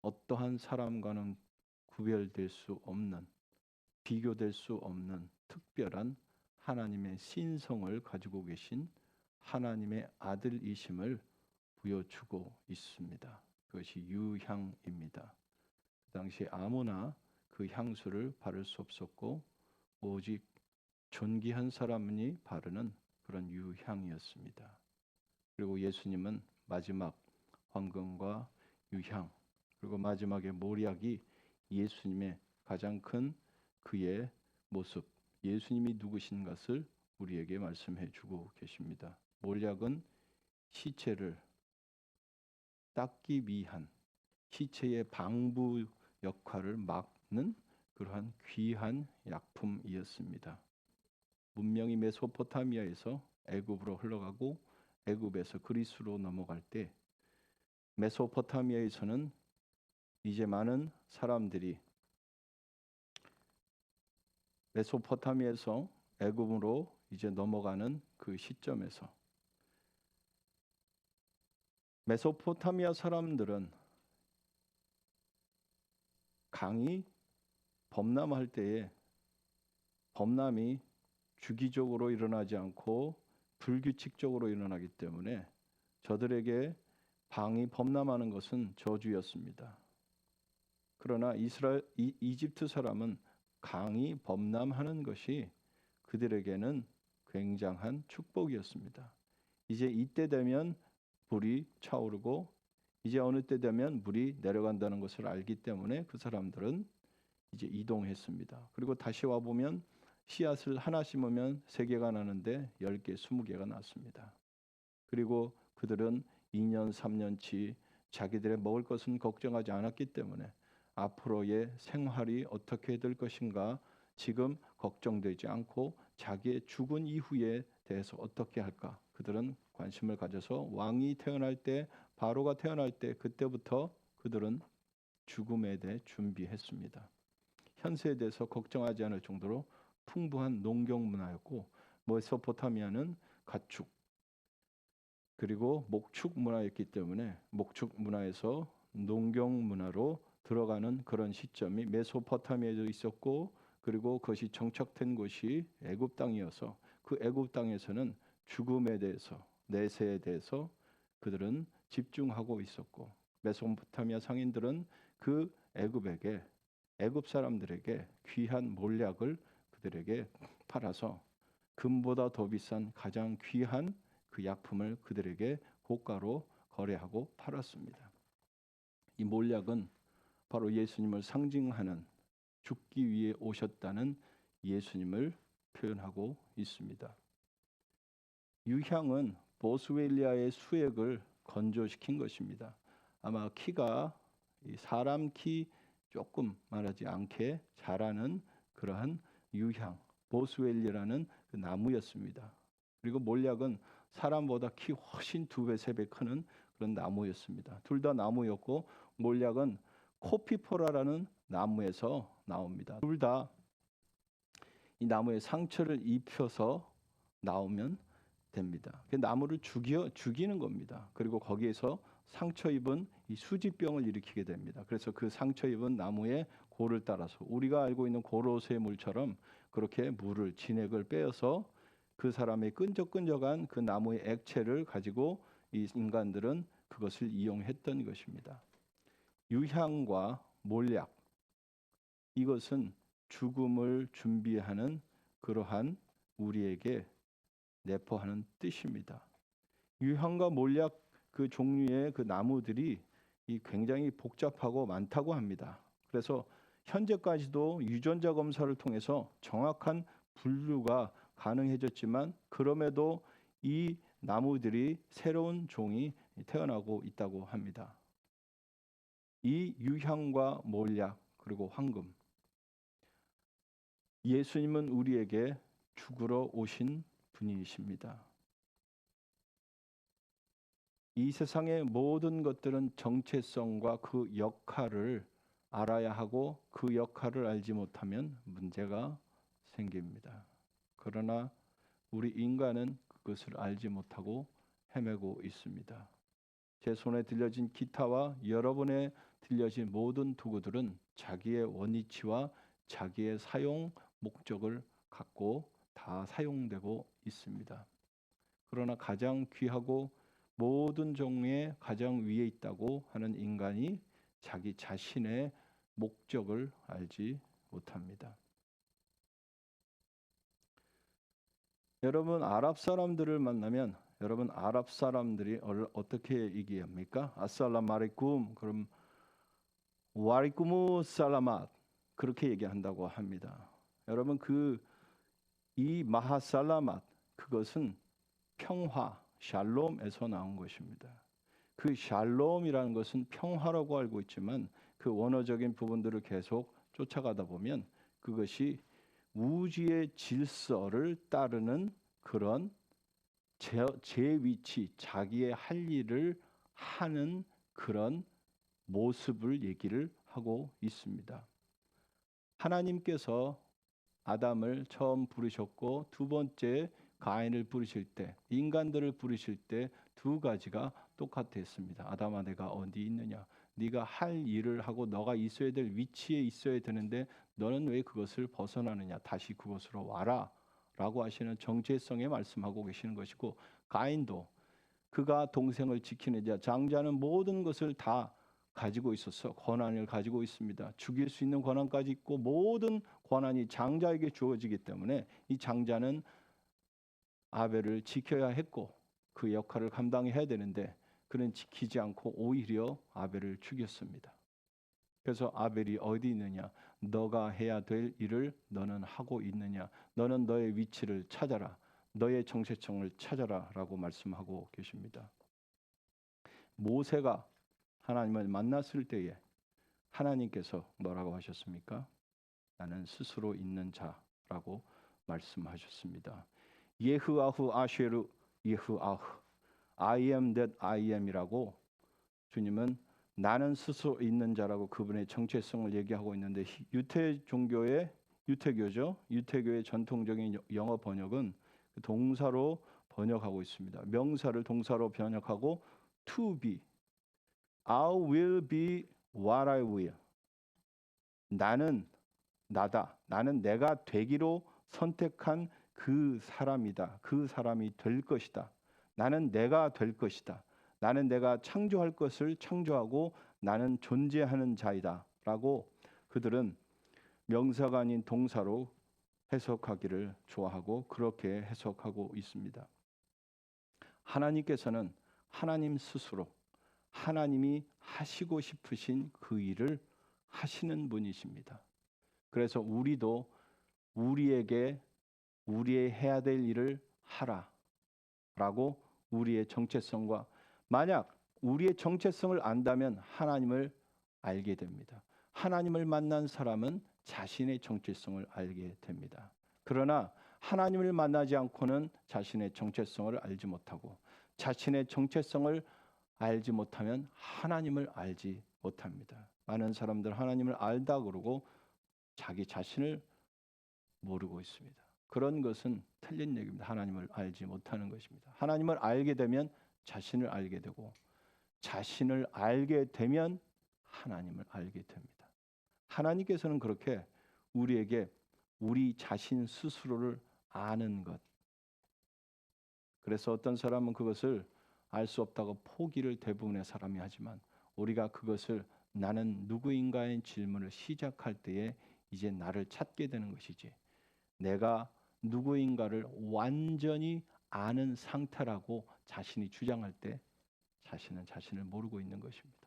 어떠한 사람과는 구별될 수 없는, 비교될 수 없는 특별한 하나님의 신성을 가지고 계신 하나님의 아들이심을 보여주고 있습니다. 그것이 유향입니다. 그 당시 아무나 그 향수를 바를 수 없었고 오직 존귀한 사람이 바르는 그런 유향이었습니다. 그리고 예수님은 마지막 황금과 유향, 그리고 마지막에 몰약이 예수님의 가장 큰 그의 모습, 예수님이 누구신 것을 우리에게 말씀해 주고 계십니다. 몰약은 시체를 닦기 위한, 시체의 방부 역할을 막는 그러한 귀한 약품이었습니다. 문명이 메소포타미아에서 애굽으로 흘러가고 애굽에서 그리스로 넘어갈 때 메소포타미아에서는 이제 많은 사람들이 메소포타미아에서 애굽으로 이제 넘어가는 그 시점에서 메소포타미아 사람들은 강이 범람할 때에 범람이 주기적으로 일어나지 않고 불규칙적으로 일어나기 때문에 저들에게 방이 범람하는 것은 저주였습니다. 그러나 이집트 사람은 강이 범람하는 것이 그들에게는 굉장한 축복이었습니다. 이제 이때 되면 불이 차오르고 이제 어느 때 되면 물이 내려간다는 것을 알기 때문에 그 사람들은 이제 이동했습니다. 그리고 다시 와 보면 씨앗을 하나 심으면 3개가 나는데 10개, 20개가 났습니다. 그리고 그들은 2년, 3년치 자기들의 먹을 것은 걱정하지 않았기 때문에 앞으로의 생활이 어떻게 될 것인가 지금 걱정되지 않고 자기의 죽은 이후에 대해서 어떻게 할까 그들은 관심을 가져서 왕이 태어날 때, 바로가 태어날 때 그때부터 그들은 죽음에 대해 준비했습니다. 현세에 대해서 걱정하지 않을 정도로 풍부한 농경 문화였고 메소포타미아는 가축 그리고 목축 문화였기 때문에 목축 문화에서 농경 문화로 들어가는 그런 시점이 메소포타미아에도 있었고 그리고 그것이 정착된 곳이 애굽 땅이어서 그 애굽 땅에서는 죽음에 대해서 내세에 대해서 그들은 집중하고 있었고 메소포타미아 상인들은 그 애굽 사람들에게 귀한 몰약을 그들에게 팔아서 금보다 더 비싼 가장 귀한 그 약품을 그들에게 고가로 거래하고 팔았습니다. 이 몰약은 바로 예수님을 상징하는 죽기 위해 오셨다는 예수님을 표현하고 있습니다. 유향은 보스웰리아의 수액을 건조시킨 것입니다. 아마 키가 사람 키 조금 말하지 않게 자라는 그러한 유향, 보스웰리아라는 그 나무였습니다. 그리고 몰약은 사람보다 키 훨씬 2배, 3배 크는 그런 나무였습니다. 둘 다 나무였고 몰약은 코피포라라는 나무에서 나옵니다. 둘 다 이 나무에 상처를 입혀서 나오면 됩니다. 나무를 죽이는 겁니다. 그리고 거기에서 상처 입은 이 수지병을 일으키게 됩니다. 그래서 그 상처 입은 나무의 골을 따라서 우리가 알고 있는 고로쇠 물처럼 그렇게 물을 진액을 빼어서 그 사람의 끈적끈적한 그 나무의 액체를 가지고 이 인간들은 그것을 이용했던 것입니다. 유향과 몰약 이것은 죽음을 준비하는 그러한 우리에게 내포하는 뜻입니다. 유향과 몰약 그 종류의 그 나무들이 굉장히 복잡하고 많다고 합니다. 그래서 현재까지도 유전자 검사를 통해서 정확한 분류가 가능해졌지만 그럼에도 이 나무들이 새로운 종이 태어나고 있다고 합니다. 이 유향과 몰약 그리고 황금 예수님은 우리에게 죽으러 오신 분이십니다. 이 세상의 모든 것들은 정체성과 그 역할을 알아야 하고 그 역할을 알지 못하면 문제가 생깁니다. 그러나 우리 인간은 그것을 알지 못하고 헤매고 있습니다. 제 손에 들려진 기타와 여러분의 들려진 모든 도구들은 자기의 원위치와 자기의 사용 목적을 갖고 다 사용되고 있습니다. 그러나 가장 귀하고 모든 종류의 가장 위에 있다고 하는 인간이 자기 자신의 목적을 알지 못합니다. 여러분 아랍 사람들을 만나면 여러분 아랍 사람들이 어떻게 얘기합니까? 아살라무 알레이쿰 그럼 와리쿠무 살라맛 그렇게 얘기한다고 합니다. 여러분 이 마하살라맛 그것은 평화 샬롬에서 나온 것입니다. 그 샬롬이라는 것은 평화라고 알고 있지만 그 원어적인 부분들을 계속 쫓아가다 보면 그것이 우주의 질서를 따르는 그런 제 위치, 자기의 할 일을 하는 그런 모습을 얘기를 하고 있습니다. 하나님께서 아담을 처음 부르셨고 두 번째 가인을 부르실 때 인간들을 부르실 때 두 가지가 똑같았습니다. 아담아 내가 어디 있느냐? 네가 할 일을 하고 너가 있어야 될 위치에 있어야 되는데 너는 왜 그것을 벗어나느냐? 다시 그곳으로 와라 라고 하시는 정체성에 말씀하고 계시는 것이고 가인도 그가 동생을 지키는 자 장자는 모든 것을 다 가지고 있어서 권한을 가지고 있습니다. 죽일 수 있는 권한까지 있고 모든 권한이 장자에게 주어지기 때문에 이 장자는 아벨을 지켜야 했고 그 역할을 감당해야 되는데 그는 지키지 않고 오히려 아벨을 죽였습니다. 그래서 아벨이 어디 있느냐? 너가 해야 될 일을 너는 하고 있느냐? 너는 너의 위치를 찾아라. 너의 정체성을 찾아라 라고 말씀하고 계십니다. 모세가 하나님을 만났을 때에 하나님께서 뭐라고 하셨습니까? 나는 스스로 있는 자라고 말씀하셨습니다. 예흐아후 아쉐르 예흐아후 I am that I am이라고 주님은 나는 스스로 있는 자라고 그분의 정체성을 얘기하고 있는데 유태교죠. 유태교의 전통적인 영어 번역은 동사로 번역하고 있습니다. 명사를 동사로 번역하고 to be I will be what I will. 나는 나다. 나는 내가 되기로 선택한 그 사람이다. 그 사람이 될 것이다. 나는 내가 될 것이다. 나는 내가 창조할 것을 창조하고 나는 존재하는 자이다. 라고 그들은 명사가 아닌 동사로 해석하기를 좋아하고 그렇게 해석하고 있습니다. 하나님께서는 하나님 스스로 하나님이 하시고 싶으신 그 일을 하시는 분이십니다. 그래서 우리도 우리에게 우리의 해야 될 일을 하라라고 우리의 정체성과 만약 우리의 정체성을 안다면 하나님을 알게 됩니다. 하나님을 만난 사람은 자신의 정체성을 알게 됩니다. 그러나 하나님을 만나지 않고는 자신의 정체성을 알지 못하고 자신의 정체성을 알지 못하면 하나님을 알지 못합니다. 많은 사람들 하나님을 알다 그러고 자기 자신을 모르고 있습니다. 그런 것은 틀린 얘기입니다. 하나님을 알지 못하는 것입니다. 하나님을 알게 되면 자신을 알게 되고 자신을 알게 되면 하나님을 알게 됩니다. 하나님께서는 그렇게 우리에게 우리 자신 스스로를 아는 것. 그래서 어떤 사람은 그것을 알 수 없다고 포기를 대부분의 사람이 하지만 우리가 그것을 나는 누구인가의 질문을 시작할 때에 이제 나를 찾게 되는 것이지 내가 누구인가를 완전히 아는 상태라고 자신이 주장할 때 자신은 자신을 모르고 있는 것입니다.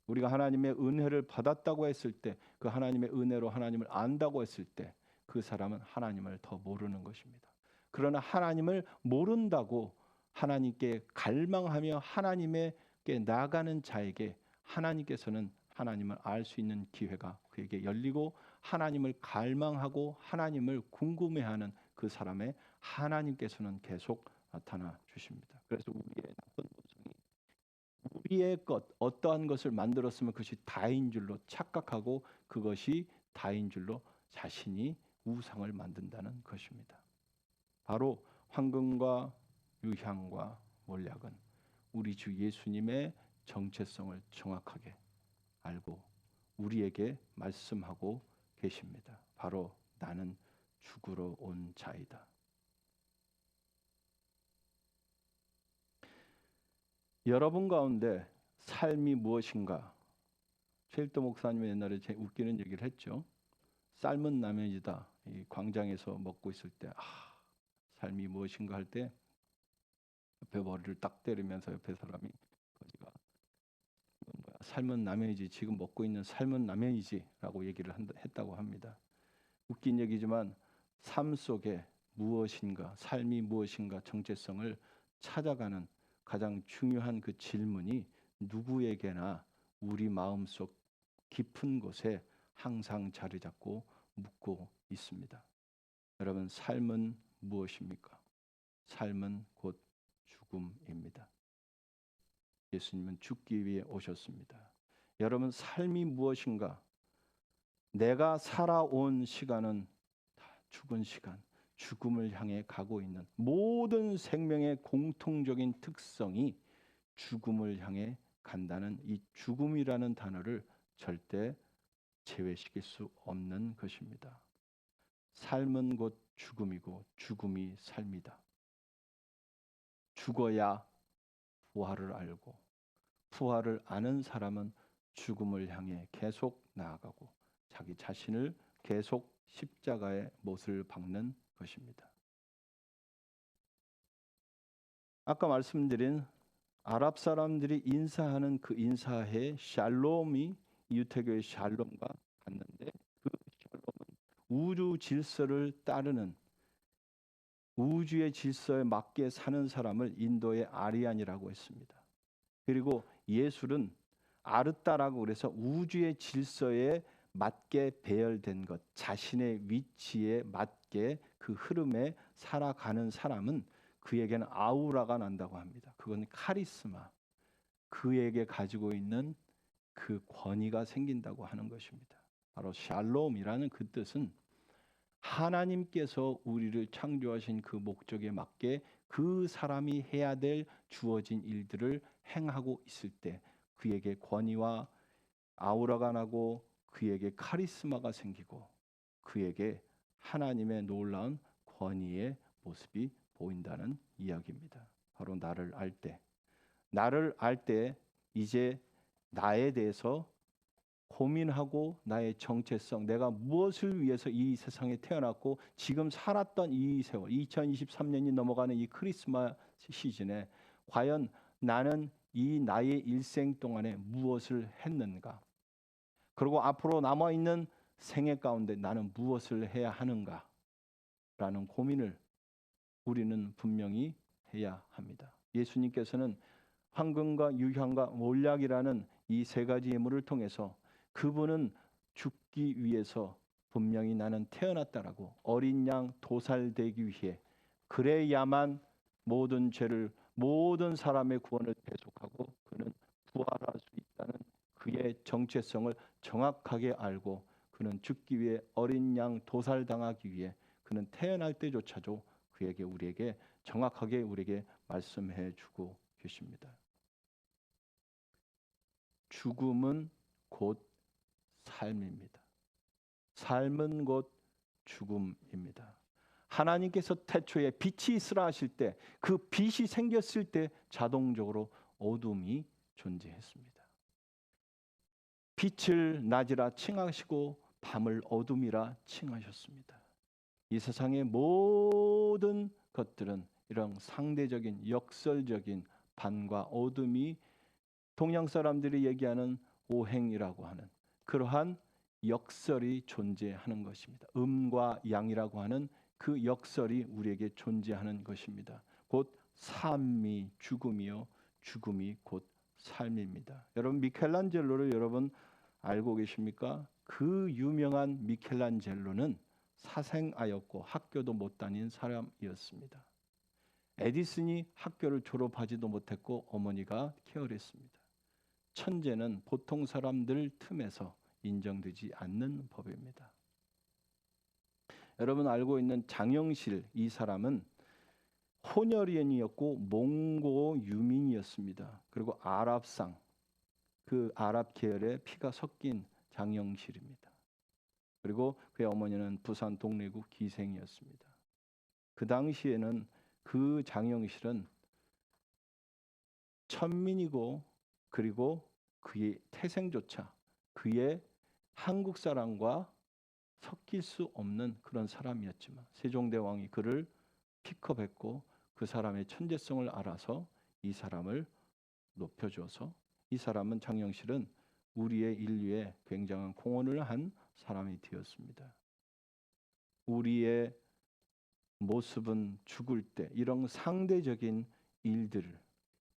우리가 하나님의 은혜를 받았다고 했을 때 그 하나님의 은혜로 하나님을 안다고 했을 때 그 사람은 하나님을 더 모르는 것입니다. 그러나 하나님을 모른다고 하나님께 갈망하며 하나님께 나가는 자에게 하나님께서는 하나님을 알 수 있는 기회가 그에게 열리고 하나님을 갈망하고 하나님을 궁금해하는 그 사람의 하나님께서는 계속 나타나 주십니다. 그래서 우리의 나쁜 본성이 우리의 것 어떠한 것을 만들었으면 그것이 다인 줄로 착각하고 그것이 다인 줄로 자신이 우상을 만든다는 것입니다. 바로 황금과 유향과 몰약은 우리 주 예수님의 정체성을 정확하게 알고 우리에게 말씀하고 계십니다. 바로 나는 죽으러 온 자이다. 여러분 가운데 삶이 무엇인가? 최일도 목사님이 옛날에 제 웃기는 얘기를 했죠. 삶은 라면이다. 이 광장에서 먹고 있을 때 삶이 무엇인가 할 때 옆에 머리를 딱 때리면서 옆에 사람이 거지가 뭐야, 삶은 라면이지, 지금 먹고 있는 삶은 라면이지라고 얘기를 했다고 합니다. 웃긴 얘기지만 삶 속에 무엇인가, 삶이 무엇인가 정체성을 찾아가는 가장 중요한 그 질문이 누구에게나 우리 마음속 깊은 곳에 항상 자리 잡고 묻고 있습니다. 여러분, 삶은 무엇입니까? 삶은 곧 죽음입니다. 예수님은 죽기 위해 오셨습니다. 여러분, 삶이 무엇인가? 내가 살아온 시간은 다 죽은 시간, 죽음을 향해 가고 있는 모든 생명의 공통적인 특성이 죽음을 향해 간다는 이 죽음이라는 단어를 절대 제외시킬 수 없는 것입니다. 삶은 곧 죽음이고 죽음이 삶이다. 죽어야 부활을 알고 부활을 아는 사람은 죽음을 향해 계속 나아가고 자기 자신을 계속 십자가의 못을 박는 것입니다. 아까 말씀드린 아랍 사람들이 인사하는 그 인사의 샬롬이 유태교의 샬롬과 같는데, 그 샬롬은 우주 질서를 따르는, 우주의 질서에 맞게 사는 사람을 인도의 아리안이라고 했습니다. 그리고 예술은 아르따라고 그래서 우주의 질서에 맞게 배열된 것, 자신의 위치에 맞게 그 흐름에 살아가는 사람은 그에게는 아우라가 난다고 합니다. 그건 카리스마, 그에게 가지고 있는 그 권위가 생긴다고 하는 것입니다. 바로 샬롬이라는 그 뜻은 하나님께서 우리를 창조하신 그 목적에 맞게 그 사람이 해야 될 주어진 일들을 행하고 있을 때 그에게 권위와 아우라가 나고 그에게 카리스마가 생기고 그에게 하나님의 놀라운 권위의 모습이 보인다는 이야기입니다. 바로 나를 알 때 이제 나에 대해서 고민하고 나의 정체성, 내가 무엇을 위해서 이 세상에 태어났고 지금 살았던 이 세월, 2023년이 넘어가는 이 크리스마스 시즌에 과연 나는 이 나의 일생 동안에 무엇을 했는가? 그리고 앞으로 남아있는 생애 가운데 나는 무엇을 해야 하는가? 라는 고민을 우리는 분명히 해야 합니다. 예수님께서는 황금과 유향과 몰약이라는 이 세 가지 예물을 통해서 그분은 죽기 위해서 분명히 나는 태어났다라고, 어린 양 도살되기 위해, 그래야만 모든 죄를, 모든 사람의 구원을 대속하고 그는 부활할 수 있다는 그의 정체성을 정확하게 알고 그는 죽기 위해, 어린 양 도살당하기 위해 그는 태어날 때조차도 그에게, 우리에게 정확하게 우리에게 말씀해 주고 계십니다. 죽음은 곧 삶입니다. 삶은 곧 죽음입니다. 하나님께서 태초에 빛이 있으라 하실 때, 그 빛이 생겼을 때 자동적으로 어둠이 존재했습니다. 빛을 낮이라 칭하시고 밤을 어둠이라 칭하셨습니다. 이 세상의 모든 것들은 이런 상대적인 역설적인 밤과 어둠이, 동양 사람들이 얘기하는 오행이라고 하는 그러한 역설이 존재하는 것입니다. 음과 양이라고 하는 그 역설이 우리에게 존재하는 것입니다. 곧 삶이 죽음이요, 죽음이 곧 삶입니다. 여러분, 미켈란젤로를 여러분 알고 계십니까? 그 유명한 미켈란젤로는 사생아였고 학교도 못 다닌 사람이었습니다. 에디슨이 학교를 졸업하지도 못했고 어머니가 케어를 했습니다. 천재는 보통 사람들 틈에서 인정되지 않는 법입니다. 여러분 알고 있는 장영실, 이 사람은 호녀리언이었고 몽고 유민이었습니다. 그리고 아랍상, 그 아랍 계열의 피가 섞인 장영실입니다. 그리고 그의 어머니는 부산 동래구 기생이었습니다. 그 당시에는 그 장영실은 천민이고 그리고 그의 태생조차 그의 한국 사람과 섞일 수 없는 그런 사람이었지만 세종대왕이 그를 픽업했고 그 사람의 천재성을 알아서 이 사람을 높여줘서 이 사람은 장영실은 우리의 인류에 굉장한 공헌을 한 사람이 되었습니다. 우리의 모습은 죽을 때 이런 상대적인 일들을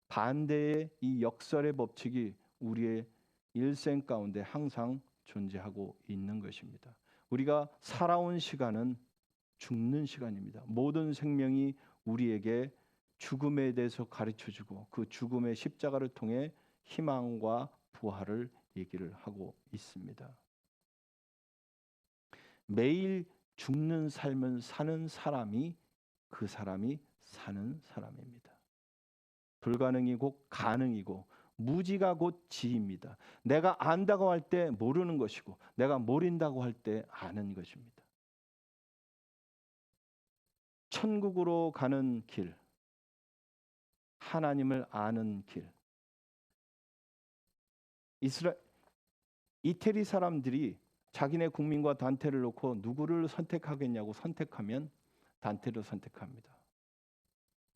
반대의 이 역설의 법칙이 우리의 일생 가운데 항상 존재하고 있는 것입니다. 우리가 살아온 시간은 죽는 시간입니다. 모든 생명이 우리에게 죽음에 대해서 가르쳐주고 그 죽음의 십자가를 통해 희망과 부활을 얘기를 하고 있습니다. 매일 죽는 삶을 사는 사람이 그 사람이 사는 사람입니다. 불가능이 곧 가능이고 무지가 곧 지입니다. 내가 안다고 할 때 모르는 것이고 내가 모른다고 할 때 아는 것입니다. 천국으로 가는 길, 하나님을 아는 길. 이태리 사람들이 자기네 국민과 단테를 놓고 누구를 선택하겠냐고 선택하면 단테를 선택합니다.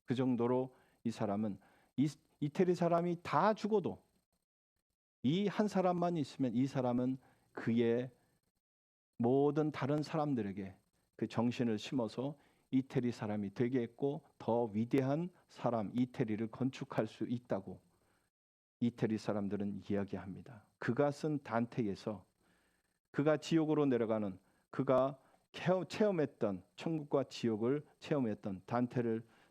그 정도로 이 사람은 이태리 사람이 다 죽어도 이 한 사람만 있으면 이 사람은 그의 모든 다른 사람들에게 그 정신을 심어서 이태리 사람이 되게 했고 더 위대한 사람 이태리를 건축할 수 있다고 이태리 사람들은 이야기합니다. 그가 쓴 단테에서 그가 지옥으로 내려가는 그가 체험했던 천국과 지옥을 체험했던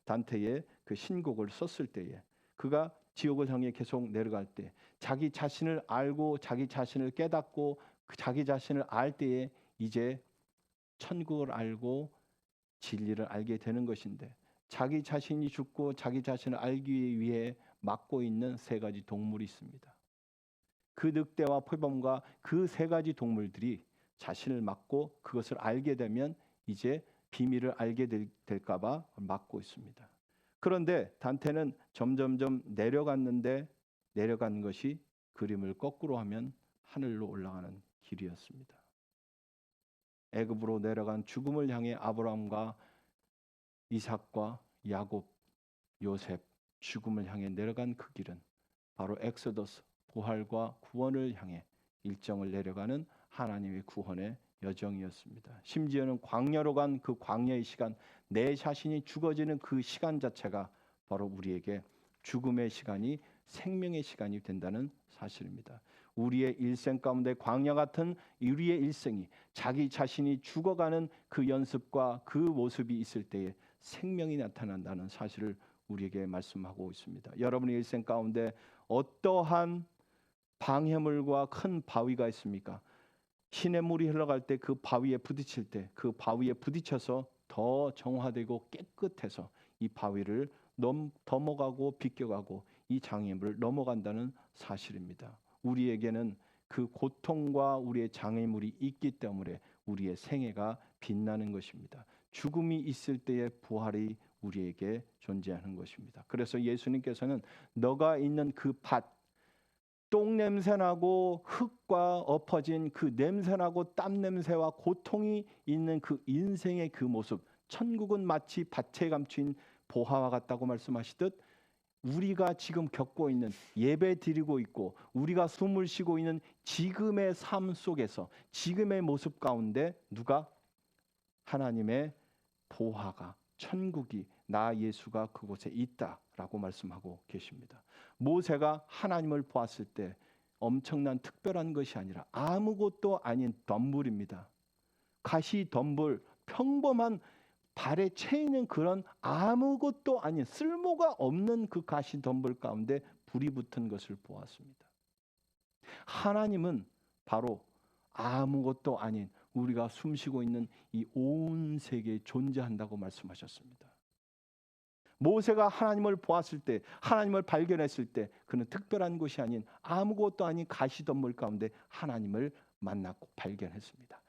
단테의 그 신곡을 썼을 때에 그가 지옥을 향해 계속 내려갈 때 자기 자신을 알고 자기 자신을 깨닫고 자기 자신을 알 때에 이제 천국을 알고 진리를 알게 되는 것인데 자기 자신이 죽고 자기 자신을 알기 위해 막고 있는 세 가지 동물이 있습니다. 그 늑대와 표범과 그 세 가지 동물들이 자신을 막고 그것을 알게 되면 이제 비밀을 알게 될까 봐 막고 있습니다. 그런데 단테는 점점점 내려갔는데 내려간 것이 그림을 거꾸로 하면 하늘로 올라가는 길이었습니다. 애굽으로 내려간 죽음을 향해 아브라함과 이삭과 야곱, 요셉 죽음을 향해 내려간 그 길은 바로 엑소더스 부활과 구원을 향해 일정을 내려가는 하나님의 구원의 여정이었습니다. 심지어는 광야로 간 그 광야의 시간, 내 자신이 죽어지는 그 시간 자체가 바로 우리에게 죽음의 시간이 생명의 시간이 된다는 사실입니다. 우리의 일생 가운데 광야 같은 우리의 일생이 자기 자신이 죽어가는 그 연습과 그 모습이 있을 때에 생명이 나타난다는 사실을 우리에게 말씀하고 있습니다. 여러분의 일생 가운데 어떠한 방해물과 큰 바위가 있습니까? 시냇물이 흘러갈 때 그 바위에 부딪힐 때 그 바위에 부딪혀서 더 정화되고 깨끗해서 이 바위를 넘어가고 비껴가고 이 장애물을 넘어간다는 사실입니다. 우리에게는 그 고통과 우리의 장애물이 있기 때문에 우리의 생애가 빛나는 것입니다. 죽음이 있을 때의 부활이 우리에게 존재하는 것입니다. 그래서 예수님께서는 너가 있는 그 밭, 똥 냄새나고 흙과 엎어진 그 냄새나고 땀 냄새와 고통이 있는 그 인생의 그 모습, 천국은 마치 밭에 감춘 보화와 같다고 말씀하시듯 우리가 지금 겪고 있는 예배 드리고 있고 우리가 숨을 쉬고 있는 지금의 삶 속에서 지금의 모습 가운데 누가 하나님의 보화가 천국이 나 예수가 그곳에 있다라고 말씀하고 계십니다. 모세가 하나님을 보았을 때 엄청난 특별한 것이 아니라 아무것도 아닌 덤불입니다. 가시 덤불 평범한 발에 채이는 그런 아무것도 아닌 쓸모가 없는 그 가시 덤불 가운데 불이 붙은 것을 보았습니다. 하나님은 바로 아무것도 아닌 우리가 숨쉬고 있는 이 온 세계에 존재한다고 말씀하셨습니다. 모세가 하나님을 보았을 때, 하나님을 발견했을 때 그는 특별한 곳이 아닌 아무것도 아닌 가시덤불 가운데 하나님을 만났고 발견했습니다.